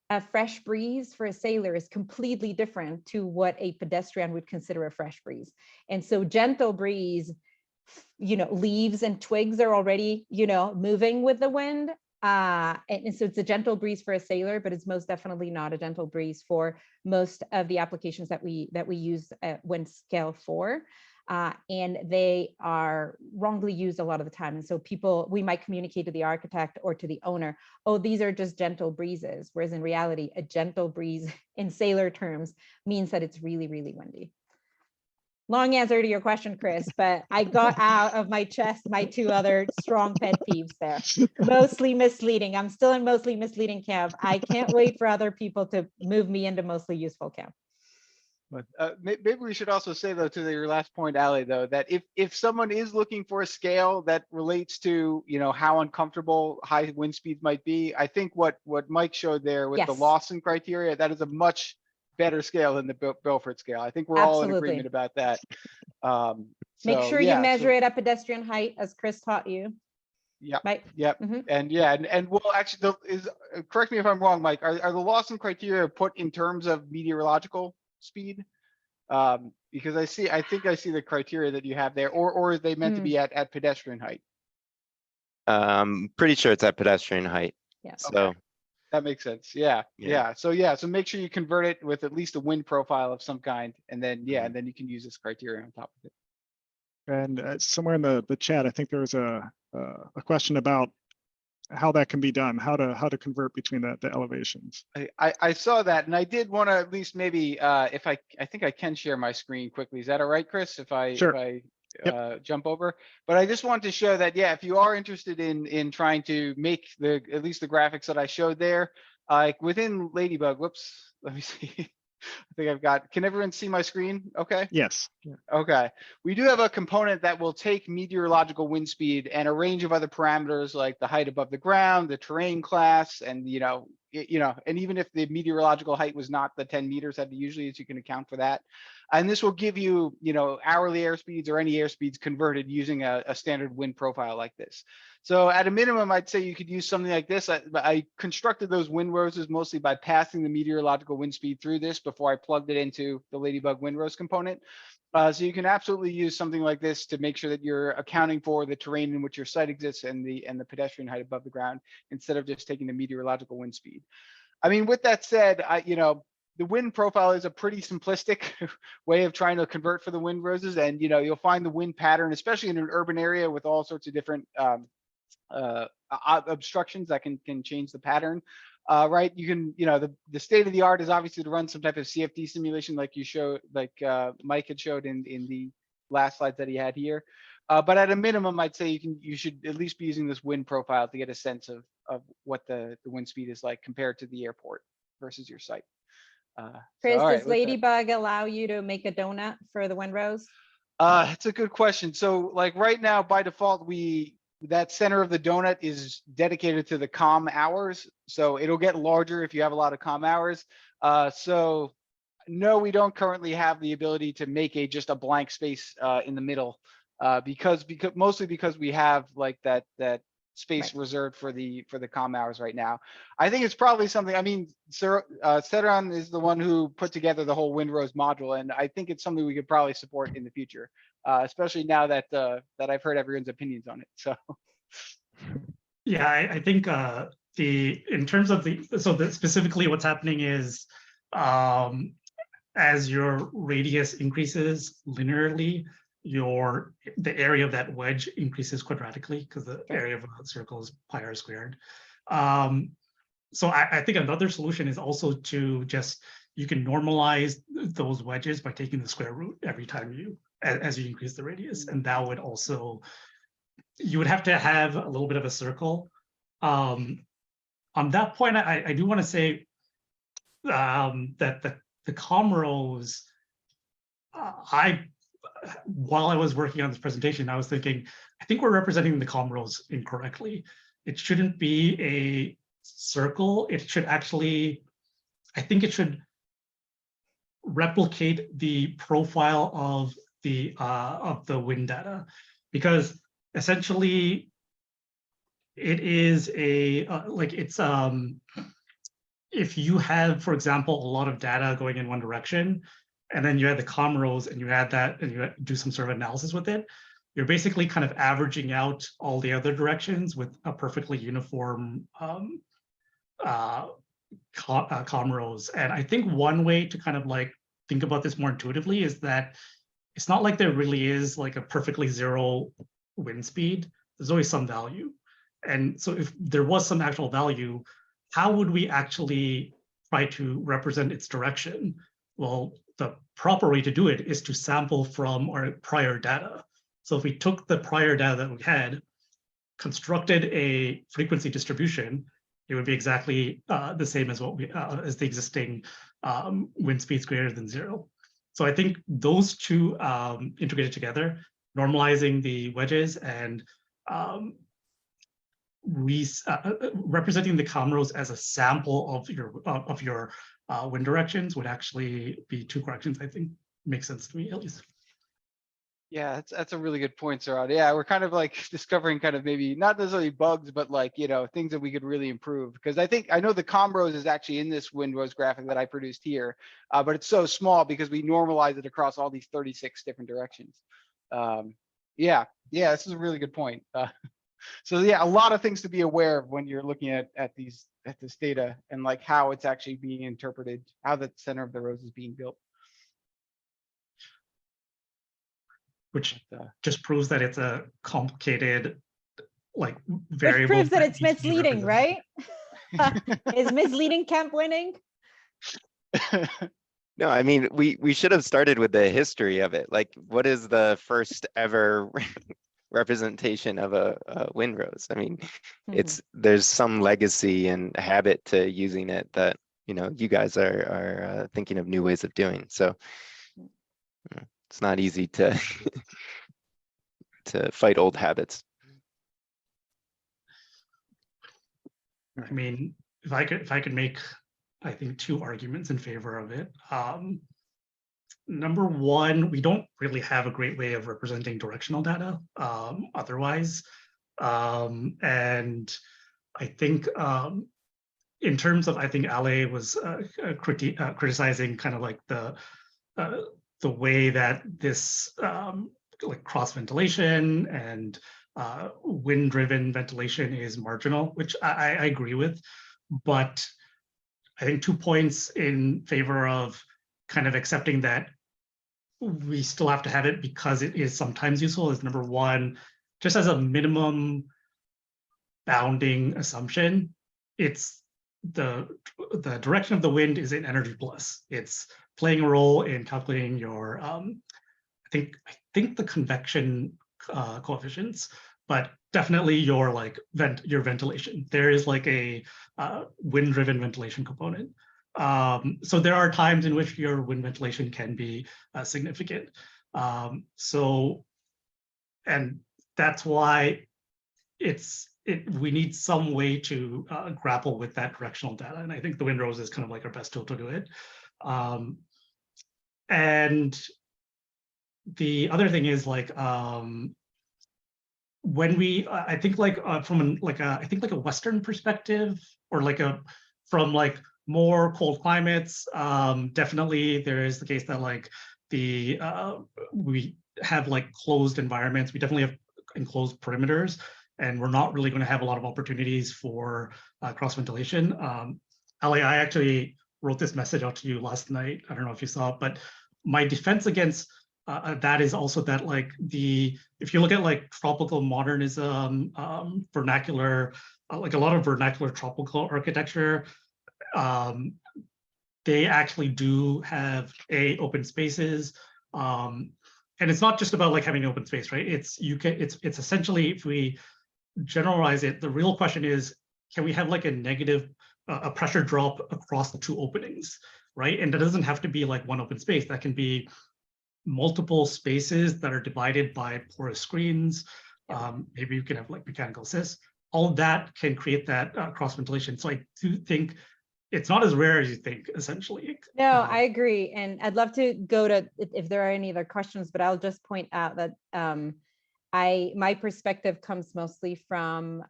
A fresh breeze for a sailor is completely different to what a pedestrian would consider a fresh breeze. And so gentle breeze, leaves and twigs are already, moving with the wind. And so it's a gentle breeze for a sailor, but it's most definitely not a gentle breeze for most of the applications that we use wind scale for. And they are wrongly used a lot of the time. And so we might communicate to the architect or to the owner, oh, these are just gentle breezes. Whereas in reality, a gentle breeze in sailor terms means that it's really, really windy. Long answer to your question, Chris, but I got out of my chest my two other strong pet peeves there. Mostly misleading. I'm still in mostly misleading camp. I can't wait for other people to move me into mostly useful camp. But maybe we should also say, though, to your last point, Ali, though, that if someone is looking for a scale that relates to, how uncomfortable high wind speeds might be, I think what Mike showed there with the Lawson criteria, that is a much better scale than the Beaufort scale. I think we're all in agreement about that. Make sure you measure it at pedestrian height, as Chris taught you. Yeah. Right. Yep. Mm-hmm. And well, actually, correct me if I'm wrong, Mike. Are the Lawson criteria put in terms of meteorological speed? Because I think I see the criteria that you have there, or are they meant to be at pedestrian height? Pretty sure it's at pedestrian height. Yeah. So, That makes sense. Yeah, Yeah. yeah. So make sure you convert it with at least a wind profile of some kind, and then Mm-hmm. and then you can use this criteria on top of it. And somewhere in the chat, I think there was a question about how that can be done, how to convert between the elevations. I saw that, and I did want to at least maybe if I think I can share my screen quickly. Is that all right, Chris? If I Sure. jump over, but I just want to show that, yeah, if you are interested in trying to make at least the graphics that I showed there, like within Ladybug. Whoops, let me see. I think I've got. Can everyone see my screen? Okay. Yes. Yeah. Okay, we do have a component that will take meteorological wind speed and a range of other parameters like the height above the ground, the terrain class, and and even if the meteorological height was not the 10 meters that it usually is, you can account for that. And this will give you, hourly airspeeds or any airspeeds converted using a standard wind profile like this. So at a minimum, I'd say you could use something like this. I constructed those wind roses mostly by passing the meteorological wind speed through this before I plugged it into the Ladybug wind rose component. So you can absolutely use something like this to make sure that you're accounting for the terrain in which your site exists and the pedestrian height above the ground, instead of just taking the meteorological wind speed. I mean, with that said, the wind profile is a pretty simplistic way of trying to convert for the wind roses, and you'll find the wind pattern, especially in an urban area with all sorts of different obstructions that can change the pattern. Right, you can, the state of the art is obviously to run some type of CFD simulation like you showed, like Mike had showed in the last slides that he had here. But at a minimum, I'd say you should at least be using this wind profile to get a sense of what the wind speed is like compared to the airport versus your site. Chris, all right, does Ladybug allow you to make a donut for the wind rose? It's a good question. So like right now, by default, that center of the donut is dedicated to the COM hours. So it'll get larger if you have a lot of COM hours. So no, we don't currently have the ability to make just a blank space in the middle mostly because we have like that space reserved for the COM hours right now. I think it's probably something, I mean, Saeran is the one who put together the whole Windrose module, and I think it's something we could probably support in the future, especially now that I've heard everyone's opinions on it. So yeah, I think in terms of specifically what's happening is as your radius increases linearly, the area of that wedge increases quadratically because the area of a circle is pi r squared. So I think another solution is also to you can normalize those wedges by taking the square root every time as you increase the radius, and that would also, you would have to have a little bit of a circle. On that point, I do want to say that the COM rows, while I was working on this presentation, I was thinking, I think we're representing the COM rows incorrectly. It shouldn't be a circle. It should actually, I think it should replicate the profile of the wind data, because essentially it is if you have, for example, a lot of data going in one direction, and then you add the COM rows and you add that and you do some sort of analysis with it, you're basically kind of averaging out all the other directions with a perfectly uniform COM rows. And I think one way to kind of think about this more intuitively is that it's not like there really is like a perfectly zero wind speed. There's always some value. And so if there was some actual value, how would we actually try to represent its direction? Well, the proper way to do it is to sample from our prior data. So if we took the prior data that we had, constructed a frequency distribution, it would be exactly the same as as the existing wind speeds greater than zero. So I think those two integrated together, normalizing the wedges and representing the COM rows as a sample of your wind directions would actually be two corrections. I think makes sense to me, at least. yeah, that's a really good point, Saeran. Yeah, we're kind of discovering kind of maybe not necessarily bugs, but things that we could really improve. Because I know the COM rows is actually in this Windrose graphic that I produced here, but it's so small because we normalize it across all these 36 different directions. Yeah, this is a really good point. So yeah, a lot of things to be aware of when you're looking at this data and like how it's actually being interpreted, how the center of the rose is being built. Which But, just proves that it's a complicated, like, Which variable. proves that it's needs to be misleading, represented. right? Is misleading camp winning? No, I mean, we should have started with the history of it. Like, what is the first ever representation of a wind rose? I mean, there's some legacy and habit to using it that, you know, you guys are thinking of new ways of doing. So it's not easy to to fight old habits. I mean, if I could make, I think, two arguments in favor of it. Number one, we don't really have a great way of representing directional data otherwise. And I think in terms of, I think Ale was criticizing kind of like the way that this like cross ventilation and wind-driven ventilation is marginal, which I agree with. But I think 2 points in favor of kind of accepting that we still have to have it because it is sometimes useful is number one, just as a minimum bounding assumption, it's the direction of the wind is an energy plus. It's playing a role in calculating your I think the convection coefficients, but definitely your like your ventilation. There is like a wind-driven ventilation component. So there are times in which your wind ventilation can be significant. And that's why we need some way to grapple with that directional data. And I think the wind rose is kind of like our best tool to do it. And the other thing is like when we, I think like from I think like a Western perspective or like from like more cold climates, definitely there is the case that like we have like closed environments. We definitely have enclosed perimeters, and we're not really going to have a lot of opportunities for cross ventilation. Ali, I actually wrote this message out to you last night. I don't know if you saw it, but my defense against that is also that like if you look at like tropical modernism, vernacular, like a lot of vernacular tropical architecture, they actually do have open spaces. And it's not just about like having open space, right? It's essentially, if we generalize it, the real question is, can we have like a negative, a pressure drop across the two openings, right? And that doesn't have to be like one open space. That can be multiple spaces that are divided by porous screens. Maybe you can have like mechanical cysts. All of that can create that cross ventilation. So I do think it's not as rare as you think, essentially. No, I agree. And I'd love to go to if there are any other questions, but I'll just point out that my perspective comes mostly from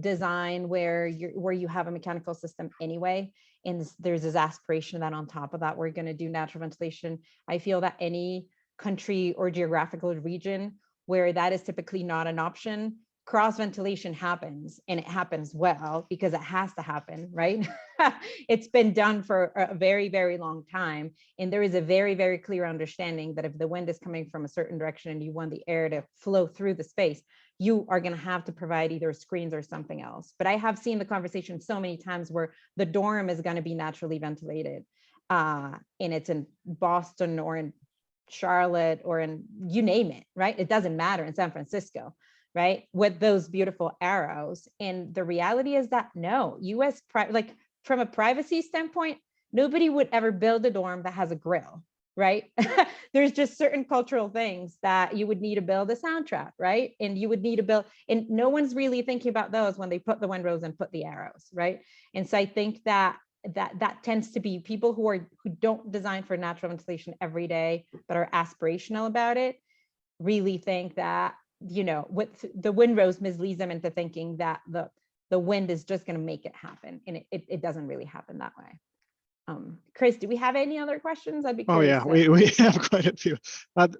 design where you have a mechanical system anyway, and there's this aspiration that on top of that we're going to do natural ventilation. I feel that any country or geographical region where that is typically not an option, cross ventilation happens, and it happens well because it has to happen, right? It's been done for a very, very long time. And there is a very, very clear understanding that if the wind is coming from a certain direction and you want the air to flow through the space, you are going to have to provide either screens or something else. But I have seen the conversation so many times where the dorm is going to be naturally ventilated. And it's in Boston or in Charlotte or in, you name it, right? It doesn't matter, in San Francisco, right? With those beautiful arrows. And the reality is that no, like from a privacy standpoint, nobody would ever build a dorm that has a grill, right? There's just certain cultural things that you would need to build a soundtrack, right? And you would need to build, and no one's really thinking about those when they put the windrows and put the arrows, right? And so I think that tends to be people who don't design for natural ventilation every day, but are aspirational about it, really think that, you know, with the windrows misleads them into thinking that the wind is just going to make it happen, and it doesn't really happen that way. Chris, do we have any other questions? I'd be curious. Oh yeah, we have quite a few.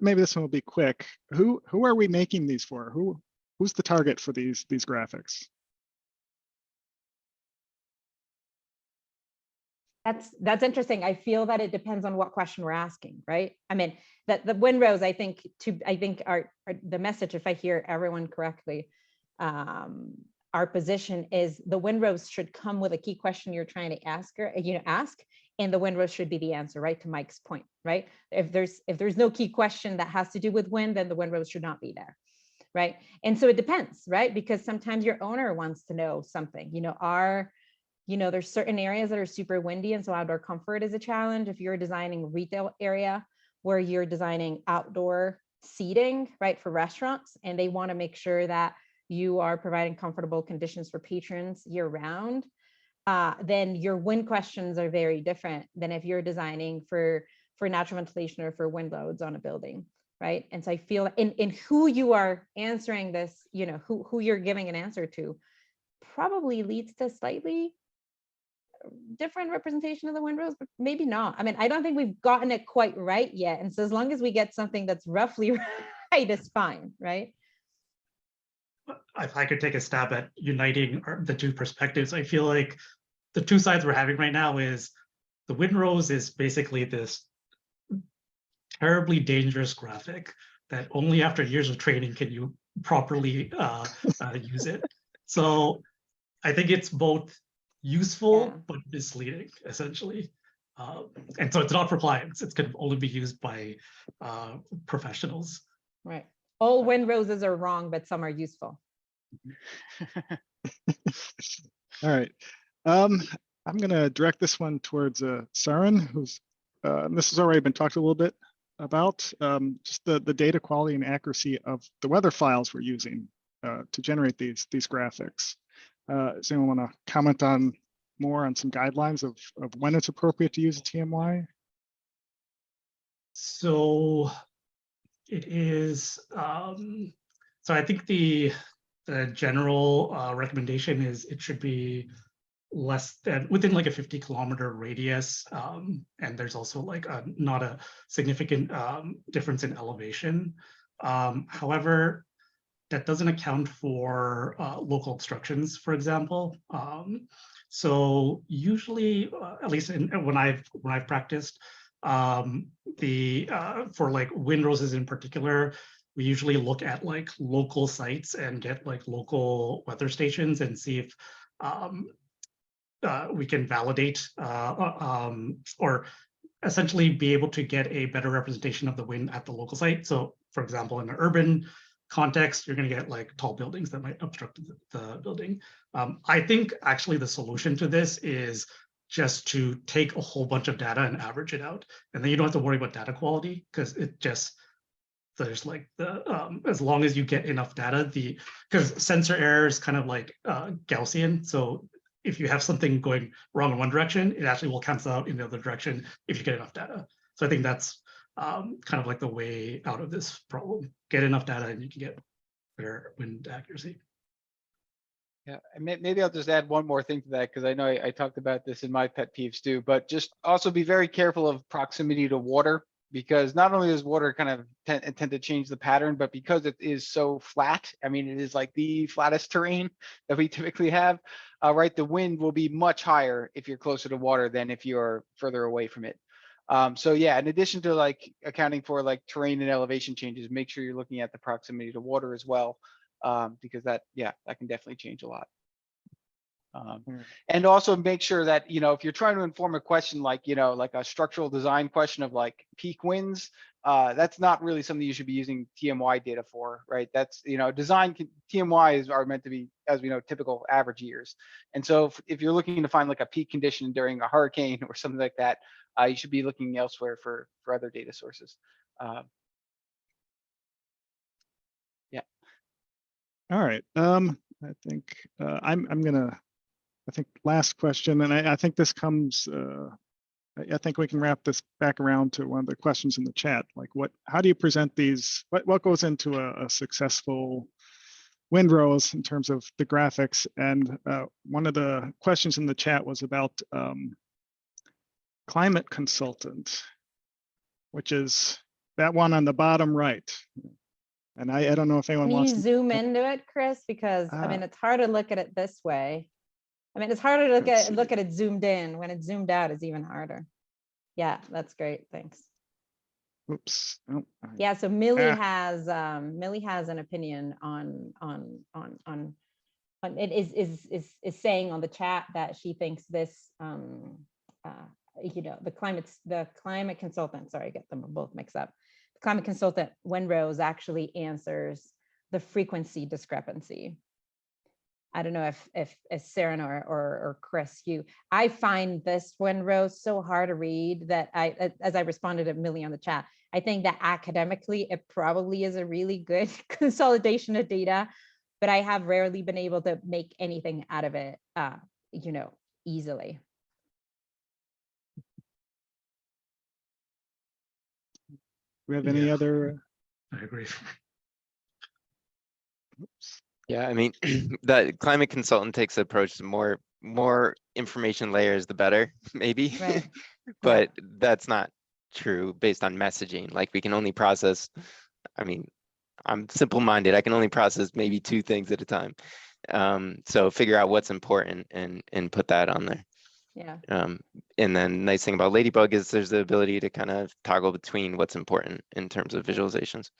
Maybe this one will be quick. Who are we making these for? Who who's the target for these graphics? That's interesting. I feel that it depends on what question we're asking, right? I mean, that the windrows, I think are the message, if I hear everyone correctly, our position is the windrows should come with a key question you're trying to ask, and the windrows should be the answer, right? To Mike's point, right? If there's no key question that has to do with wind, then the windrows should not be there, right? And so it depends, right? Because sometimes your owner wants to know something, there's certain areas that are super windy, and so outdoor comfort is a challenge. If you're designing a retail area where you're designing outdoor seating, right, for restaurants, and they want to make sure that you are providing comfortable conditions for patrons year round, then your wind questions are very different than if you're designing for natural ventilation or for wind loads on a building, right? And so I feel in who you are answering this, who you're giving an answer to, probably leads to slightly different representation of the windrows, but maybe not. I mean, I don't think we've gotten it quite right yet. And so as long as we get something that's roughly right, it's fine, right? If I could take a stab at uniting the two perspectives, I feel like the two sides we're having right now is the windrows is basically this terribly dangerous graphic that only after years of training can you properly use it. So I think it's both useful but misleading, essentially. And so it's not for clients. It's going to only be used by professionals. Right. All windroses are wrong, but some are useful. All right. I'm going to direct this one towards Saeran, who's this has already been talked a little bit about, just the data quality and accuracy of the weather files we're using to generate these graphics. Does anyone want to comment on more on some guidelines of when it's appropriate to use a TMY? So it is, so I think the general recommendation is it should be less than within like a 50-kilometer radius. And there's also like not a significant difference in elevation. However, that doesn't account for local obstructions, for example. So usually, at least when I've practiced, for like windroses in particular, we usually look at like local sites and get like local weather stations and see if we can validate or essentially be able to get a better representation of the wind at the local site. So for example, in an urban context, you're going to get like tall buildings that might obstruct the building. I think actually the solution to this is just to take a whole bunch of data and average it out. And then you don't have to worry about data quality because it just, there's like the, as long as you get enough data, because sensor error is kind of like Gaussian. So if you have something going wrong in one direction, it actually will cancel out in the other direction if you get enough data. So I think that's kind of like the way out of this problem. Get enough data and you can get better wind accuracy. Yeah, and maybe I'll just add one more thing to that, because I know I talked about this in my pet peeves too, but just also be very careful of proximity to water, because not only does water kind of tend to change the pattern, but because it is so flat, I mean, it is like the flattest terrain that we typically have, right? The wind will be much higher if you're closer to water than if you're further away from it. So yeah, in addition to like accounting for like terrain and elevation changes, make sure you're looking at the proximity to water as well. Because that can definitely change a lot. And also make sure that, if you're trying to inform a question like, like a structural design question of like peak winds, that's not really something you should be using TMY data for, right? That's, TMYs are meant to be, as we know, typical average years. And so if you're looking to find like a peak condition during a hurricane or something like that, you should be looking elsewhere for other data sources. All right. I think I'm gonna. I think last question, and I think this comes. I think we can wrap this back around to one of the questions in the chat. Like, how do you present these? What goes into a successful windrows in terms of the graphics? And one of the questions in the chat was about climate consultant, which is that one on the bottom right. And I don't know if anyone Can you wants to. zoom into it, Chris? Because I mean, it's hard to look at it this way. I mean, it's harder to Let's look at it zoomed in. When it's zoomed out, it's even harder. Yeah, that's great. Thanks. Oops. Oh, Yeah, so Millie Ah. has an opinion on it is saying on the chat that she thinks this the climate consultant, sorry, I get them both mixed up. The climate consultant Wenrose actually answers the frequency discrepancy. I don't know if Saeran or Chris, I find this Wenrose so hard to read that as I responded to Millie on the chat, I think that academically it probably is a really good consolidation of data, but I have rarely been able to make anything out of it, easily. We have any Yeah. other? I agree. Oops. Yeah, I mean, the climate consultant takes the approach to more information layers, the better, maybe. Right. But that's not true based on messaging. Like we can only process, I mean, I'm simple-minded. I can only process maybe 2 things at a time. So figure out what's important and put that on there. Yeah. And then nice thing about Ladybug is there's the ability to kind of toggle between what's important in terms of visualizations.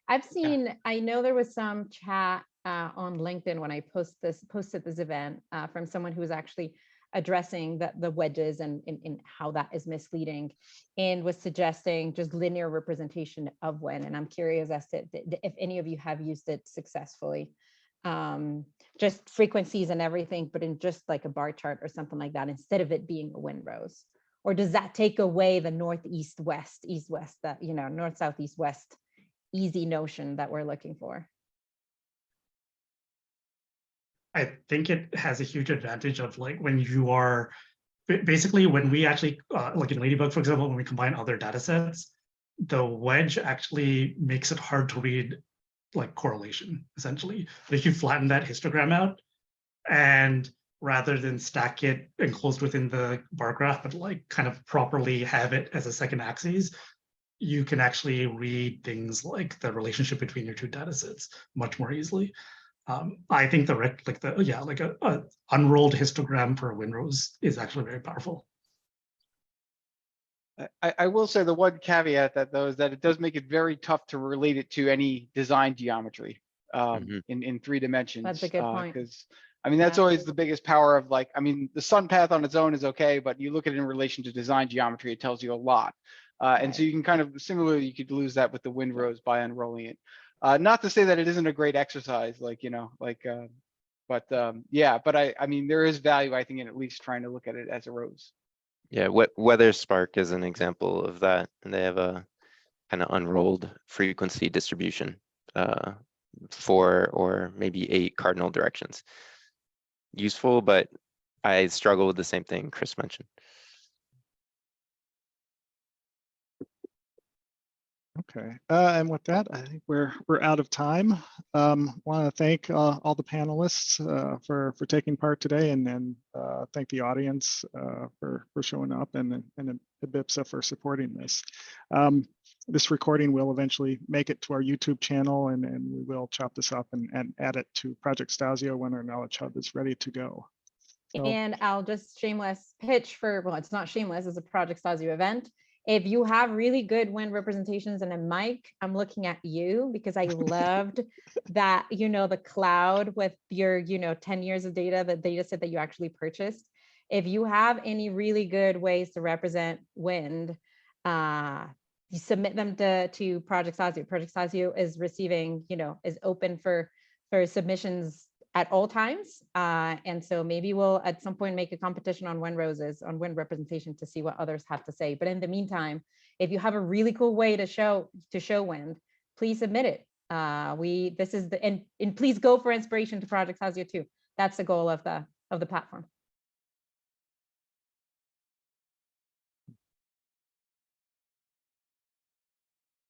I've seen, I know there was some chat on LinkedIn when I posted this event from someone who was actually addressing the wedges and how that is misleading, and was suggesting just linear representation of when. And I'm curious as to if any of you have used it successfully. Just frequencies and everything, but in just like a bar chart or something like that, instead of it being a Wenrose. Or does that take away the north, east, west, that, north, south, east, west easy notion that we're looking for? I think it has a huge advantage of like when you are basically when we actually like in Ladybug, for example, when we combine other data sets, the wedge actually makes it hard to read like correlation essentially. But if you flatten that histogram out and rather than stack it enclosed within the bar graph, but like kind of properly have it as a second axis, you can actually read things like the relationship between your 2 data sets much more easily. I think a unrolled histogram for a Wenrose is actually very powerful. I will say the one caveat that though is that it does make it very tough to relate it to any design geometry in 3 dimensions. That's a good point. Because I mean, that's Yeah. always the biggest power of like, I mean, the sun path on its own is okay, but you look at it in relation to design geometry, it tells you a lot. And so you can kind of similarly, you could lose that with the Wenrose by unrolling it. Not to say that it isn't a great exercise, like, but I mean, there is value, I think, in at least trying to look at it as a rose. Yeah, Weather Spark is an example of that, and they have a kind of unrolled frequency distribution 4 or maybe 8 cardinal directions. Useful, but I struggle with the same thing Chris mentioned. Okay, and with that, I think we're out of time. Want to thank all the panelists for taking part today, and then thank the audience for showing up, and BIPSA for supporting this. This recording will eventually make it to our YouTube channel, and we will chop this up and add it to Project StaSIO when our Knowledge Hub is ready to go. So, And I'll just shameless pitch for, well, it's not shameless, it's a Project StaSIO event. If you have really good wind representations and a mic, I'm looking at you because I loved that, the cloud with your, 10 years of data, the data set that you actually purchased. If you have any really good ways to represent wind, you submit them to Project StaSIO. Project StaSIO is receiving, is open for submissions at all times. And so maybe we'll at some point make a competition on Wenroses, on wind representation, to see what others have to say. But in the meantime, if you have a really cool way to show wind, please submit it. And please go for inspiration to Project StaSIO too. That's the goal of the platform.